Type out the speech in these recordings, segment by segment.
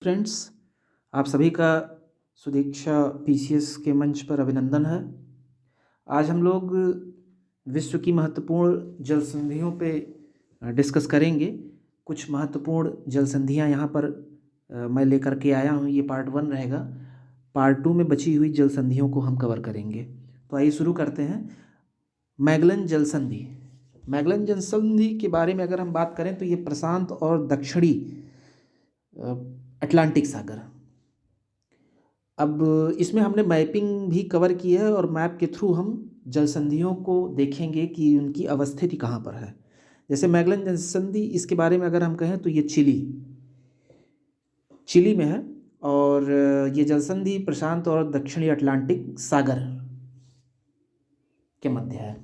Friends, आप सभी का सुदीक्षा पीसीएस के मंच पर अभिनंदन है। आज हम लोग विश्व की महत्वपूर्ण जल संधियों पे डिस्कस करेंगे। कुछ महत्वपूर्ण जल संधियाँ यहाँ पर मैं लेकर के आया हूँ। ये पार्ट 1 रहेगा। पार्ट 2 में बची हुई जल संधियों को हम कवर करेंगे। तो आइए शुरू करते हैं। मैगलन जल संधि। मैगलन जल संधि के बारे में अगर हम बात करें तो ये प्रशांत और दक्षिणी अटलांटिक सागर। अब इसमें हमने मैपिंग भी कवर की है और मैप के थ्रू हम जल संधियों को देखेंगे कि उनकी अवस्थिति कहाँ पर है। जैसे मैगलन जल संधि, इसके बारे में अगर हम कहें तो ये चिली में है और ये जल संधि प्रशांत और दक्षिणी अटलांटिक सागर के मध्य है।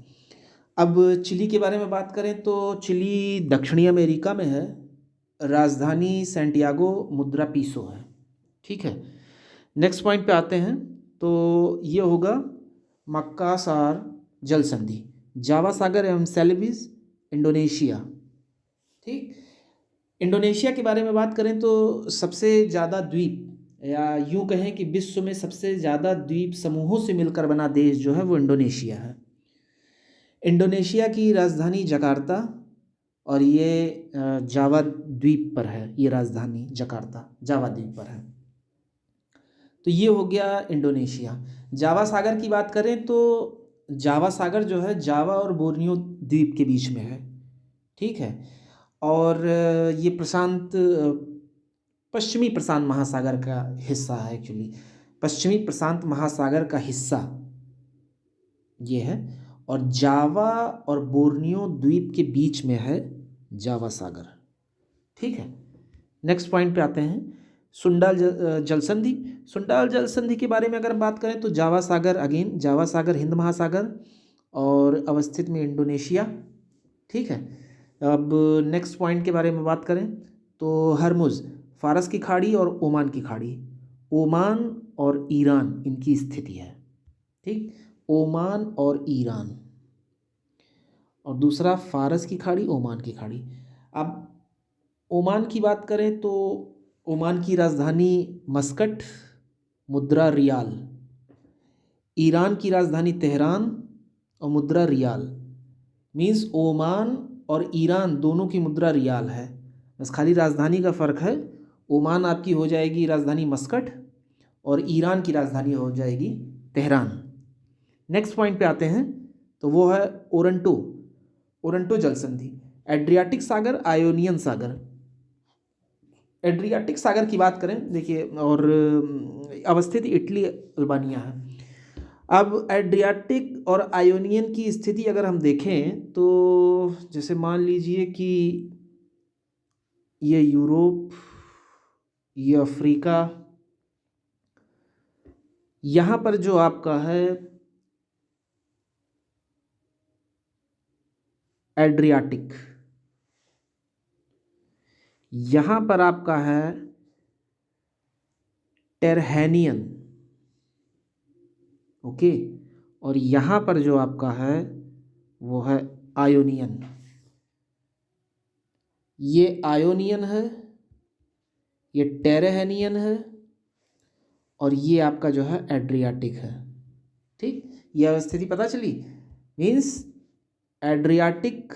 अब चिली के बारे में बात करें तो चिली दक्षिणी अमेरिका में है। राजधानी सैंटियागो मुद्रा पीसो है। ठीक है, नेक्स्ट पॉइंट पे आते हैं। तो ये होगा मक्कासार जल संधि, जावा सागर एवं सेलेबीज, इंडोनेशिया। ठीक, इंडोनेशिया के बारे में बात करें तो सबसे ज़्यादा द्वीप, या यूँ कहें कि विश्व में सबसे ज़्यादा द्वीप समूहों से मिलकर बना देश जो है वो इंडोनेशिया है। इंडोनेशिया की राजधानी जकार्ता और ये जावा द्वीप पर है। ये राजधानी जकार्ता जावा द्वीप पर है। तो ये हो गया इंडोनेशिया। जावा सागर की बात करें तो जावा सागर जो है जावा और बोर्नियो द्वीप के बीच में है। ठीक है, और ये पश्चिमी प्रशांत महासागर का हिस्सा है। एक्चुअली पश्चिमी प्रशांत महासागर का हिस्सा ये है और जावा और बोर्नियो द्वीप के बीच में है जावा सागर। ठीक है, नेक्स्ट पॉइंट पे आते हैं। सुंडाल जल संधि। सुंडाल जल संधि के बारे में अगर बात करें तो जावा सागर, अगेन जावा सागर हिंद महासागर और अवस्थित में इंडोनेशिया। ठीक है, अब नेक्स्ट पॉइंट के बारे में बात करें तो हरमुज, फारस की खाड़ी और ओमान की खाड़ी। ओमान और ईरान इनकी स्थिति है। ठीक, ओमान और ईरान, और दूसरा फारस की खाड़ी, ओमान की खाड़ी। अब ओमान की बात करें तो ओमान की राजधानी मस्कट, मुद्रा रियाल। ईरान की राजधानी तेहरान और मुद्रा रियाल। मीन्स ओमान और ईरान दोनों की मुद्रा रियाल है, बस खाली राजधानी का फ़र्क है। ओमान आपकी हो जाएगी राजधानी मस्कट और ईरान की राजधानी हो जाएगी तेहरान। नेक्स्ट पॉइंट पे आते हैं तो वो है ओरंटो जल संधि। एड्रियाटिक सागर, आयोनियन सागर। एड्रियाटिक सागर की बात करें, देखिए, और अवस्थित इटली अल्बानिया है। अब एड्रियाटिक और आयोनियन की स्थिति अगर हम देखें तो जैसे मान लीजिए कि ये यूरोप, ये अफ्रीका, यहाँ पर जो आपका है एड्रियाटिक, यहाँ पर आपका है टेरहेनियन। ओके, और यहाँ पर जो आपका है वो है आयोनियन। ये आयोनियन है, ये टेरहेनियन है और ये आपका जो है एड्रियाटिक है। ठीक, ये स्थिति पता चली। मीन्स एड्रियाटिक,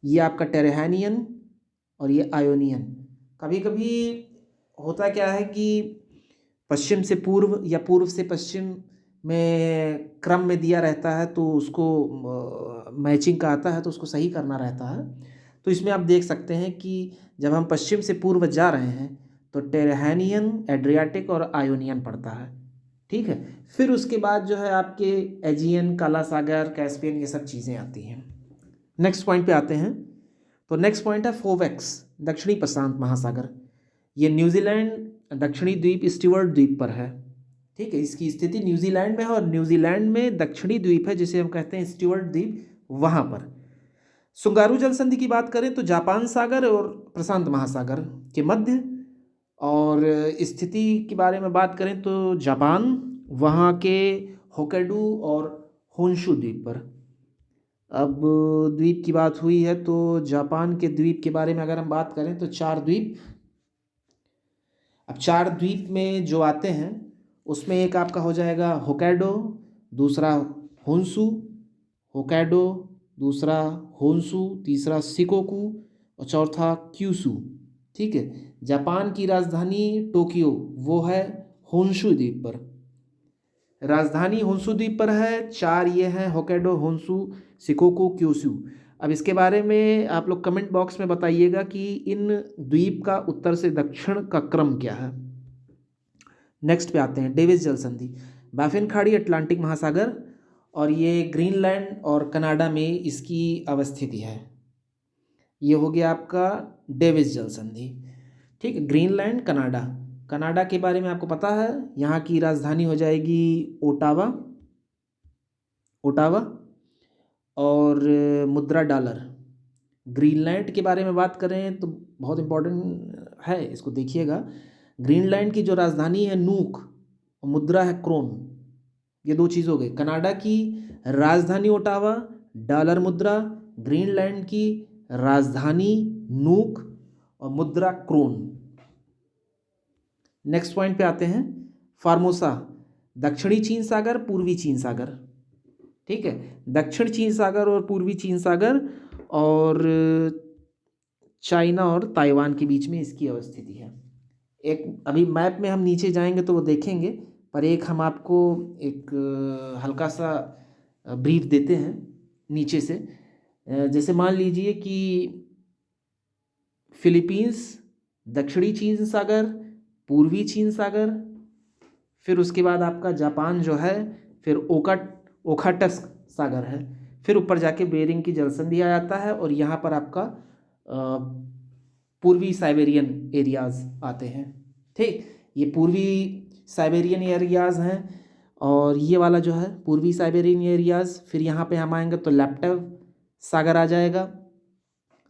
ये आपका टेरहेनियन और ये आयोनियन। कभी कभी होता क्या है कि पश्चिम से पूर्व या पूर्व से पश्चिम में क्रम में दिया रहता है तो उसको मैचिंग का आता है तो उसको सही करना रहता है। तो इसमें आप देख सकते हैं कि जब हम पश्चिम से पूर्व जा रहे हैं तो टेरहेनियन, एड्रियाटिक और आयोनियन पड़ता है। ठीक है, फिर उसके बाद जो है आपके एजियन, काला सागर, कैस्पियन, ये सब चीज़ें आती हैं। नेक्स्ट पॉइंट पे आते हैं तो नेक्स्ट पॉइंट है फोवेक्स, दक्षिणी प्रशांत महासागर। ये न्यूजीलैंड दक्षिणी द्वीप स्टीवर्ट द्वीप पर है। ठीक है, इसकी स्थिति न्यूजीलैंड में है और न्यूजीलैंड में दक्षिणी द्वीप है जिसे हम कहते हैं स्टीवर्ट द्वीप, वहाँ पर। सुंगारू जल संधि की बात करें तो जापान सागर और प्रशांत महासागर के मध्य, और स्थिति के बारे में बात करें तो जापान, वहाँ के होक्काइडो और होन्शु द्वीप पर। अब द्वीप की बात हुई है तो जापान के द्वीप के बारे में अगर हम बात करें तो 4 द्वीप अब 4 द्वीप में जो आते हैं उसमें एक आपका हो जाएगा होक्काइडो, दूसरा होन्शु, होक्काइडो, दूसरा होन्शु, तीसरा शिकोकू और चौथा क्यूशू। ठीक है, जापान की राजधानी टोक्यो वो है होन्शु द्वीप पर, राजधानी होन्शु द्वीप पर है। 4 ये हैं होक्काइडो, होन्शु, शिकोकू, क्यूशू। अब इसके बारे में आप लोग कमेंट बॉक्स में बताइएगा कि इन द्वीप का उत्तर से दक्षिण का क्रम क्या है। नेक्स्ट पे आते हैं डेविस जल संधि। बाफिन खाड़ी अटलांटिक महासागर और ये ग्रीनलैंड और कनाडा में इसकी अवस्थिति है। ये हो गया आपका डेविस जल संधि। ठीक है, ग्रीनलैंड कनाडा। कनाडा के बारे में आपको पता है, यहाँ की राजधानी हो जाएगी ओटावा, ओटावा और मुद्रा डॉलर। ग्रीनलैंड के बारे में बात करें तो बहुत इम्पोर्टेंट है, इसको देखिएगा। ग्रीनलैंड की जो राजधानी है नूक और मुद्रा है क्रोन। ये 2 चीज़ हो गई। कनाडा की राजधानी ओटावा, डॉलर मुद्रा। ग्रीनलैंड की राजधानी नूक और मुद्रा क्रोन। नेक्स्ट पॉइंट पे आते हैं, फार्मोसा। दक्षिणी चीन सागर, पूर्वी चीन सागर। ठीक है, दक्षिण चीन सागर और पूर्वी चीन सागर और चाइना और ताइवान के बीच में इसकी अवस्थिति है। एक अभी मैप में हम नीचे जाएंगे तो वो देखेंगे, पर एक हम आपको एक हल्का सा ब्रीफ देते हैं नीचे से। जैसे मान लीजिए कि फिलीपींस, दक्षिणी चीन सागर, पूर्वी चीन सागर, फिर उसके बाद आपका जापान जो है, फिर ओखाटस्क सागर है, फिर ऊपर जाके बेरिंग की जलसंधि आ जाता है और यहाँ पर आपका पूर्वी साइबेरियन एरियाज़ आते हैं। ठीक, ये पूर्वी साइबेरियन एरियाज़ हैं और ये वाला जो है पूर्वी साइबेरियन एरियाज़। फिर यहाँ पे हम आएंगे तो लैप्टेव सागर आ जाएगा।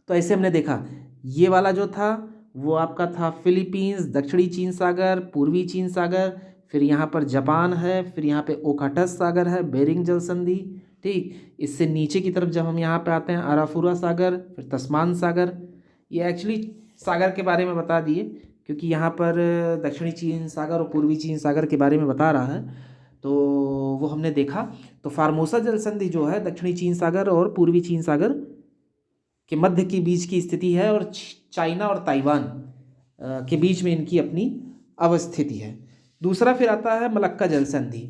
तो ऐसे हमने देखा, ये वाला जो था वो आपका था फिलीपींस, दक्षिणी चीन सागर, पूर्वी चीन सागर, फिर यहाँ पर जापान है, फिर यहाँ पे ओखाटस्क सागर है, बेरिंग जल संधि। ठीक, इससे नीचे की तरफ जब हम यहाँ पे आते हैं अराफुरा सागर, फिर तस्मान सागर। ये एक्चुअली सागर के बारे में बता दिए क्योंकि यहाँ पर दक्षिणी चीन सागर और पूर्वी चीन सागर के बारे में बता रहा है, तो वो हमने देखा। तो फार्मोसा जल संधि जो है दक्षिणी चीन सागर और पूर्वी चीन सागर के मध्य के बीच की स्थिति है और चाइना और ताइवान के बीच में इनकी अपनी अवस्थिति है। दूसरा फिर आता है मलक्का जल संधि।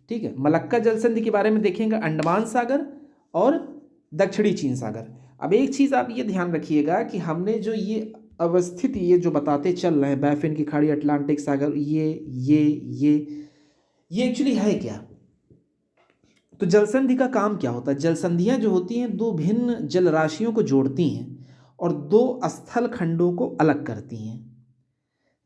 ठीक है, मलक्का जल संधि के बारे में देखेंगे अंडमान सागर और दक्षिणी चीन सागर। अब एक चीज़ आप ये ध्यान रखिएगा कि हमने जो ये अवस्थिति ये जो बताते चल रहे हैं, बैफिन की खाड़ी, अटलांटिक सागर, ये एक्चुअली है क्या? तो जलसंधि का काम क्या होता है? जलसंधियाँ जो होती हैं 2 भिन्न जल राशियों को जोड़ती हैं और 2 स्थल खंडों को अलग करती हैं।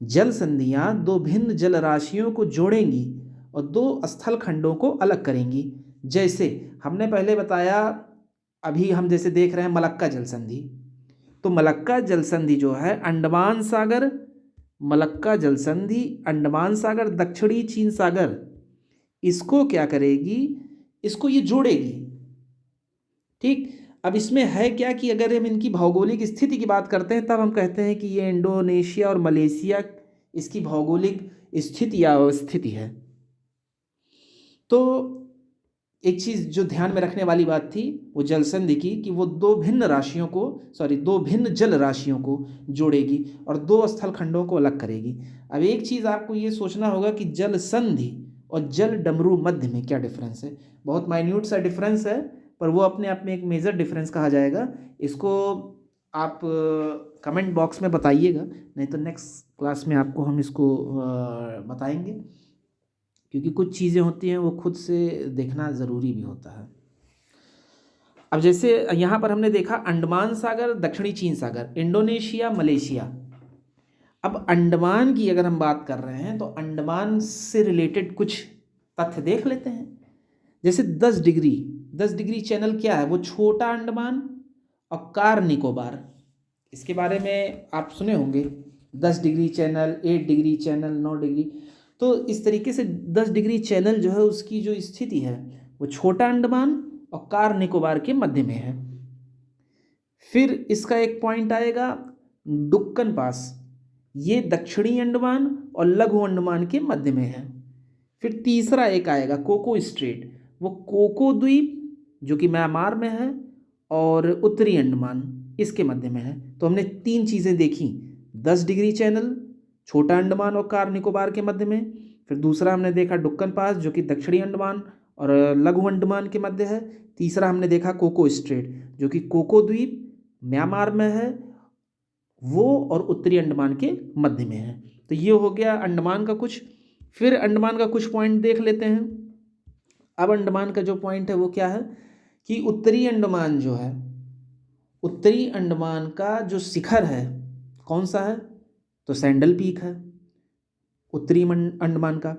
जल संधियाँ 2 भिन्न जल राशियों को जोड़ेंगी और 2 स्थल खंडों को अलग करेंगी। जैसे हमने पहले बताया, अभी हम जैसे देख रहे हैं मलक्का जल संधि, तो मलक्का जल संधि जो है अंडमान सागर, मलक्का जल संधि अंडमान सागर, दक्षिणी चीन सागर, इसको क्या करेगी? इसको ये जोड़ेगी। ठीक, अब इसमें है क्या कि अगर हम इनकी भौगोलिक स्थिति की बात करते हैं तब हम कहते हैं कि ये इंडोनेशिया और मलेशिया इसकी भौगोलिक स्थिति या अवस्थिति है। तो एक चीज़ जो ध्यान में रखने वाली बात थी वो जल संधि की कि वो 2 भिन्न जल राशियों को जोड़ेगी और 2 स्थल खंडों को अलग करेगी। अब एक चीज़ आपको ये सोचना होगा कि जल संधि और जल डमरू मध्य में क्या डिफरेंस है। बहुत माइन्यूट सा डिफरेंस है, पर वो अपने आप में एक मेजर डिफरेंस कहा जाएगा। इसको आप कमेंट बॉक्स में बताइएगा, नहीं तो नेक्स्ट क्लास में आपको हम इसको बताएंगे, क्योंकि कुछ चीज़ें होती हैं वो खुद से देखना ज़रूरी भी होता है। अब जैसे यहाँ पर हमने देखा अंडमान सागर, दक्षिणी चीन सागर, इंडोनेशिया, मलेशिया। अब अंडमान की अगर हम बात कर रहे हैं तो अंडमान से रिलेटेड कुछ तथ्य देख लेते हैं। जैसे 10 डिग्री चैनल क्या है? वो छोटा अंडमान और कार निकोबार, इसके बारे में आप सुने होंगे। 10 degree channel, 8 degree channel, 9 degree. तो इस तरीके से 10 डिग्री चैनल जो है उसकी जो स्थिति है वो छोटा अंडमान और कार निकोबार के मध्य में है। फिर इसका एक पॉइंट आएगा डुक्कन पास। ये दक्षिणी अंडमान और लघु अंडमान के मध्य में है। फिर तीसरा एक आएगा कोको स्ट्रेट, वो कोको द्वीप जो कि म्यांमार में है और उत्तरी अंडमान इसके मध्य में है। तो हमने तीन चीज़ें देखी, 10 डिग्री चैनल छोटा अंडमान और कार निकोबार के मध्य में, फिर दूसरा हमने देखा डुक्कन पास जो कि दक्षिणी अंडमान और लघु अंडमान के मध्य है, तीसरा हमने देखा कोको स्ट्रेट जो कि कोको द्वीप म्यांमार में है वो और उत्तरी अंडमान के मध्य में है। तो ये हो गया अंडमान का कुछ। फिर अंडमान का कुछ पॉइंट देख लेते हैं। अब अंडमान का जो पॉइंट है वो क्या है कि उत्तरी अंडमान जो है, उत्तरी अंडमान का जो शिखर है कौन सा है, तो सैंडल पीक है उत्तरी अंडमान का।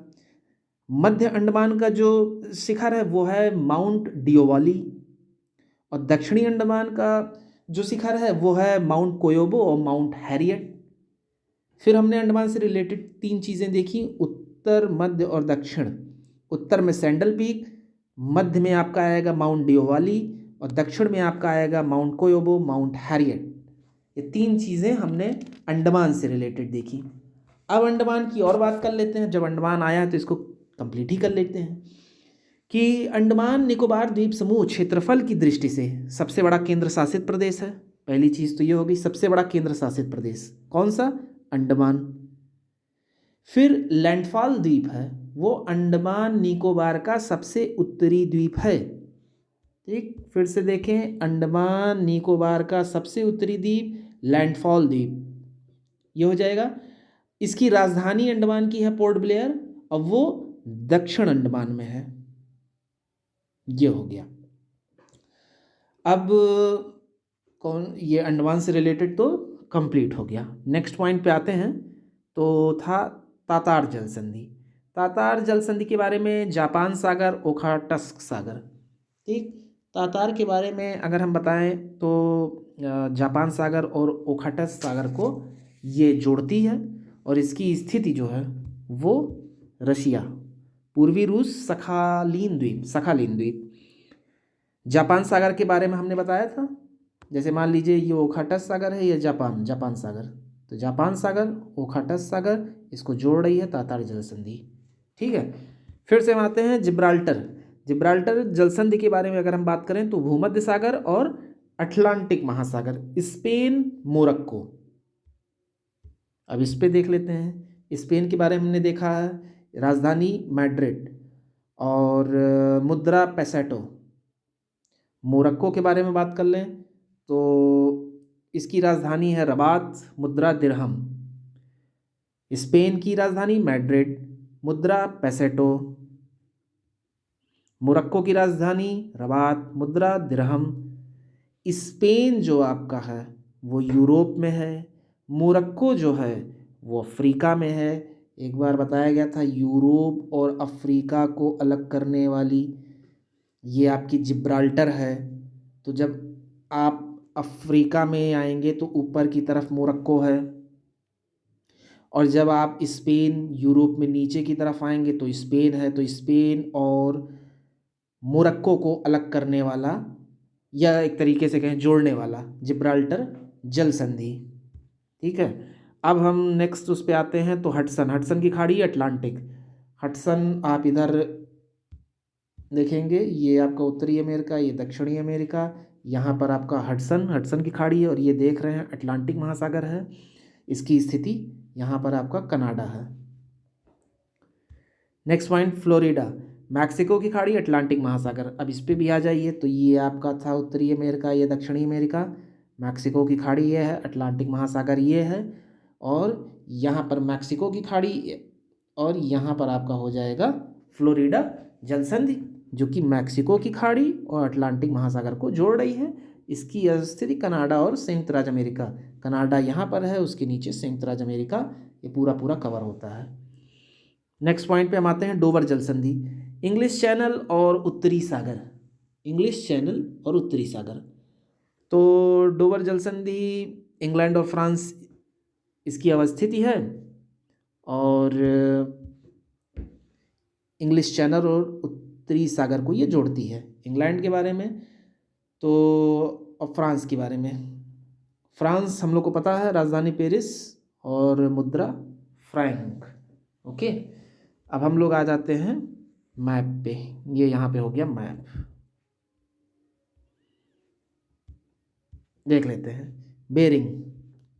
मध्य अंडमान का जो शिखर है वो है माउंट डियोवाली और दक्षिणी अंडमान का जो शिखर है वो है माउंट कोयोबो और माउंट हैरियट। फिर हमने अंडमान से रिलेटेड तीन चीज़ें देखी, उत्तर मध्य और दक्षिण। उत्तर में सैंडल पीक, मध्य में आपका आएगा माउंट डियोवाली और दक्षिण में आपका आएगा माउंट कोयोबो, माउंट हैरियट। ये तीन चीज़ें हमने अंडमान से रिलेटेड देखी। अब अंडमान की और बात कर लेते हैं। जब अंडमान आया है तो इसको कंप्लीट ही कर लेते हैं कि अंडमान निकोबार द्वीप समूह क्षेत्रफल की दृष्टि से सबसे बड़ा केंद्र शासित प्रदेश है। पहली चीज़ तो ये हो गई, सबसे बड़ा केंद्र शासित प्रदेश कौन सा, अंडमान। फिर लैंडफॉल द्वीप है वो अंडमान निकोबार का सबसे उत्तरी द्वीप है। ठीक, फिर से देखें, अंडमान निकोबार का सबसे उत्तरी द्वीप लैंडफॉल द्वीप ये हो जाएगा। इसकी राजधानी अंडमान की है पोर्ट ब्लेयर और वो दक्षिण अंडमान में है। ये हो गया। अब ये अंडमान से रिलेटेड तो कंप्लीट हो गया। नेक्स्ट पॉइंट पे आते हैं। तो था तातार जल संधि। तातार जल संधि के बारे में जापान सागर, ओखाटस्क सागर। ठीक, तातार के बारे में अगर हम बताएं तो जापान सागर और ओखाटस्क सागर को ये जोड़ती है और इसकी स्थिति जो है वो रशिया, पूर्वी रूस, सखालीन द्वीप। जापान सागर के बारे में हमने बताया था, जैसे मान लीजिए ये ओखाटस्क सागर है, ये जापान सागर, तो जापान सागर ओखाटस्क सागर इसको जोड़ रही है तातार जल संधि। ठीक है, फिर से हम आते हैं जिब्राल्टर जल संधि के बारे में अगर हम बात करें तो भूमध्य सागर और अटलांटिक महासागर, स्पेन, मोरक्को। अब इस पे देख लेते हैं। स्पेन के बारे में हमने देखा है, राजधानी मैड्रिड और मुद्रा पेसेटो। मोरक्को के बारे में बात कर लें तो इसकी राजधानी है रबात, मुद्रा दिरहम। स्पेन की राजधानी मैड्रिड, मुद्रा पेसेटो। मोरक्को की राजधानी रबात, मुद्रा दिरहम। स्पेन जो आपका है वो यूरोप में है, मोरक्को जो है वो अफ्रीका में है। एक बार बताया गया था यूरोप और अफ्रीका को अलग करने वाली ये आपकी जिब्राल्टर है। तो जब आप अफ्रीका में आएंगे तो ऊपर की तरफ मोरक्को है और जब आप स्पेन यूरोप में नीचे की तरफ आएंगे तो स्पेन है। तो स्पेन और मोरक्को को अलग करने वाला या एक तरीके से कहें जोड़ने वाला जिब्राल्टर जल संधि। ठीक है, अब हम नेक्स्ट उस पे आते हैं तो हडसन की खाड़ी, अटलांटिक। हडसन आप इधर देखेंगे, ये आपका उत्तरी अमेरिका, ये दक्षिणी अमेरिका, यहाँ पर आपका हडसन की खाड़ी है और ये देख रहे हैं अटलांटिक महासागर है। इसकी स्थिति यहाँ पर आपका कनाडा है। नेक्स्ट पॉइंट फ्लोरिडा, मैक्सिको की खाड़ी, अटलांटिक महासागर। अब इस पे भी आ जाइए तो ये आपका था उत्तरी अमेरिका, ये दक्षिणी अमेरिका, मैक्सिको की खाड़ी ये है, अटलांटिक महासागर ये है और यहाँ पर मैक्सिको की खाड़ी और यहाँ पर आपका हो जाएगा फ्लोरिडा जल संधि जो कि मैक्सिको की खाड़ी और अटलांटिक महासागर को जोड़ रही है। इसकी स्थिति कनाडा और संयुक्त राज्य अमेरिका, कनाडा यहाँ पर है, उसके नीचे संयुक्त राज्य अमेरिका, ये पूरा कवर होता है। नेक्स्ट पॉइंट पे हम आते हैं डोवर जल संधि, इंग्लिश चैनल और उत्तरी सागर। इंग्लिश चैनल और उत्तरी सागर, तो डोवर जल संधि इंग्लैंड और फ्रांस इसकी अवस्थिति है और इंग्लिश चैनल और उत्तरी सागर को ये जोड़ती है। इंग्लैंड के बारे में तो और फ्रांस के बारे में, फ्रांस हम लोग को पता है राजधानी पेरिस और मुद्रा फ्रैंक। ओके, अब हम लोग आ जाते हैं मैप पे। ये यहाँ पे हो गया मैप, देख लेते हैं। Bearing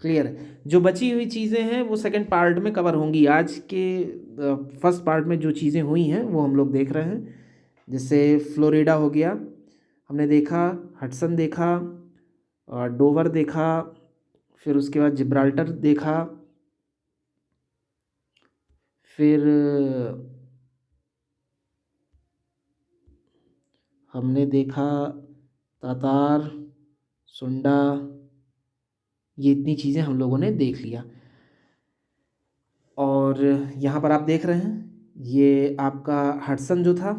clear. जो बची हुई चीज़ें हैं वो सेकंड पार्ट में कवर होंगी। आज के फर्स्ट पार्ट में जो चीज़ें हुई हैं वो हम लोग देख रहे हैं। जैसे फ्लोरिडा हो गया, हमने देखा, हडसन देखा, और डोवर देखा, फिर उसके बाद जिब्राल्टर देखा, फिर हमने देखा तातार, सुंडा, ये इतनी चीज़ें हम लोगों ने देख लिया। और यहाँ पर आप देख रहे हैं ये आपका हडसन जो था,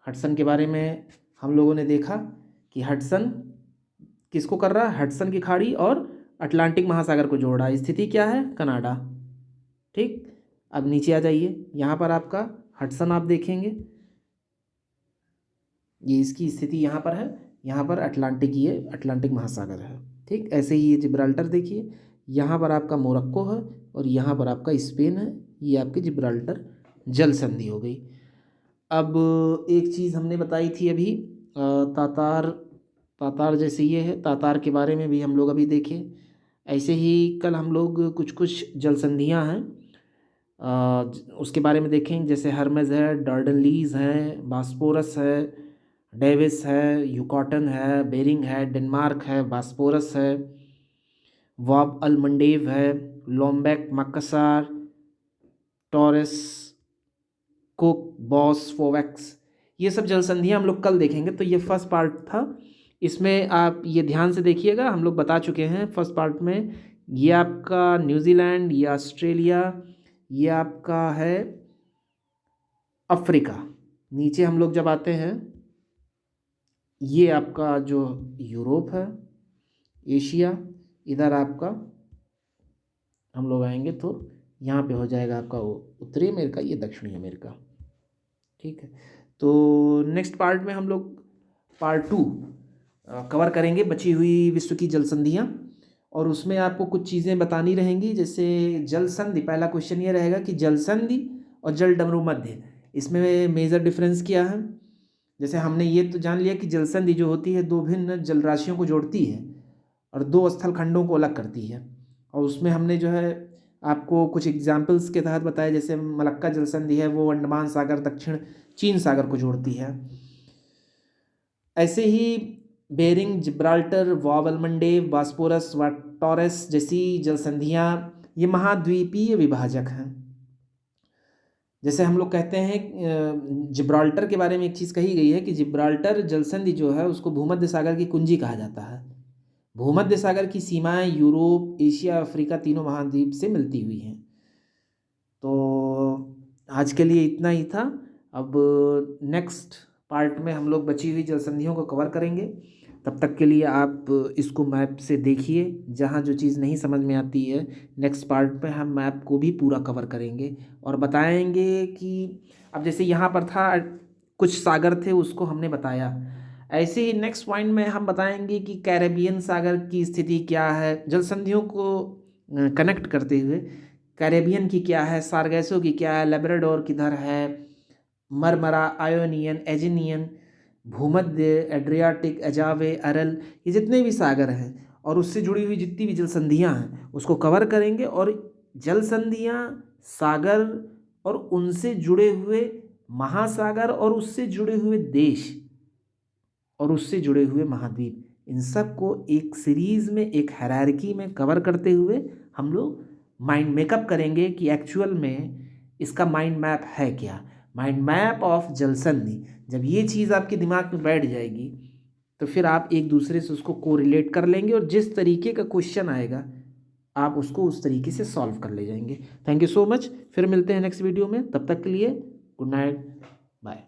हडसन के बारे में हम लोगों ने देखा कि हडसन किसको कर रहा है, हडसन की खाड़ी और अटलांटिक महासागर को जोड़ रहा है। स्थिति क्या है, कनाडा। ठीक, अब नीचे आ जाइए, यहाँ पर आपका हडसन आप देखेंगे, ये इसकी स्थिति यहाँ पर है, यहाँ पर अटलांटिक, ये अटलांटिक महासागर है। ठीक, ऐसे ही ये जिब्राल्टर देखिए, यहाँ पर आपका मोरक्को है और यहाँ पर आपका स्पेन है। ये आपकी जिब्राल्टर जल संधि हो गई। अब एक चीज़ हमने बताई थी अभी, तातार, तातार जैसे ये है, तातार के बारे में भी हम लोग अभी देखें। ऐसे ही कल हम लोग कुछ कुछ जल संधियाँ हैं उसके बारे में देखें, जैसे हर्मेस है, डार्डनलीज है, बास्पोरस है, डेविस है, यूकॉटन है, बेरिंग है, डेनमार्क है, बास्पोरस है, वॉब अलमंडेव है, लोम्बेक, मक्कसार, टॉरस, कुक, बॉस, फोवेक्स, ये सब जल संधियाँ हम लोग कल देखेंगे। तो ये फर्स्ट पार्ट था, इसमें आप ये ध्यान से देखिएगा। हम लोग बता चुके हैं फर्स्ट पार्ट में, ये आपका न्यूजीलैंड, ये ऑस्ट्रेलिया, ये आपका है अफ्रीका। नीचे हम लोग जब आते हैं, ये आपका जो यूरोप है, एशिया, इधर आपका हम लोग आएंगे तो यहाँ पे हो जाएगा आपका उत्तरी अमेरिका, ये दक्षिणी अमेरिका। ठीक है, तो नेक्स्ट पार्ट में हम लोग पार्ट 2 कवर करेंगे, बची हुई विश्व की जल संधियाँ, और उसमें आपको कुछ चीज़ें बतानी रहेंगी। जैसे जल संधि, पहला क्वेश्चन ये रहेगा कि जल संधि और जल डमरू मध्य, इसमें मेजर डिफरेंस क्या है। जैसे हमने ये तो जान लिया कि जल संधि जो होती है दो भिन्न जल राशियों को जोड़ती है और दो स्थल खंडों को अलग करती है, और उसमें हमने जो है आपको कुछ एग्जाम्पल्स के तहत बताया। जैसे मलक्का जल संधि है वो अंडमान सागर दक्षिण चीन सागर को जोड़ती है। ऐसे ही बेरिंग, जिब्राल्टर, वॉब अलमंडेव, बास्पोरस व टॉरस जैसी जल संधियाँ ये महाद्वीपीय विभाजक हैं। जैसे हम लोग कहते हैं जिब्राल्टर के बारे में एक चीज़ कही गई है कि जिब्राल्टर जल संधि जो है उसको भूमध्य सागर की कुंजी कहा जाता है। भूमध्य सागर की सीमाएं यूरोप, एशिया, अफ्रीका तीनों महाद्वीप से मिलती हुई हैं। तो आज के लिए इतना ही था। अब नेक्स्ट पार्ट में हम लोग बची हुई जल संधियों को कवर करेंगे। तब तक के लिए आप इसको मैप से देखिए, जहाँ जो चीज़ नहीं समझ में आती है नेक्स्ट पार्ट में हम मैप को भी पूरा कवर करेंगे और बताएंगे कि अब जैसे यहाँ पर था कुछ सागर थे उसको हमने बताया। ऐसे ही नेक्स्ट पॉइंट में हम बताएंगे कि कैरेबियन सागर की स्थिति क्या है, जल संधियों को कनेक्ट करते हुए कैरेबियन की क्या है, सार्गेसो की क्या है, लेब्राडोर किधर है, मरमरा, आयोनियन, एजिनियन, भूमध्य, एड्रियाटिक, अजावे, अरल, ये जितने भी सागर हैं और उससे जुड़ी हुई जितनी भी जल संधियाँ हैं उसको कवर करेंगे। और जल संधियाँ, सागर और उनसे जुड़े हुए महासागर और उससे जुड़े हुए देश और उससे जुड़े हुए महाद्वीप, इन सब को एक सीरीज़ में, एक हायरार्की में कवर करते हुए हम लोग माइंड मेकअप करेंगे कि एक्चुअल में इसका माइंड मैप है क्या, माइंड मैप ऑफ जल संधि। जब ये चीज़ आपके दिमाग में बैठ जाएगी तो फिर आप एक दूसरे से उसको कोरिलेट कर लेंगे और जिस तरीके का क्वेश्चन आएगा आप उसको उस तरीके से सॉल्व कर ले जाएंगे। थैंक यू सो मच, फिर मिलते हैं नेक्स्ट वीडियो में, तब तक के लिए गुड नाइट, बाय।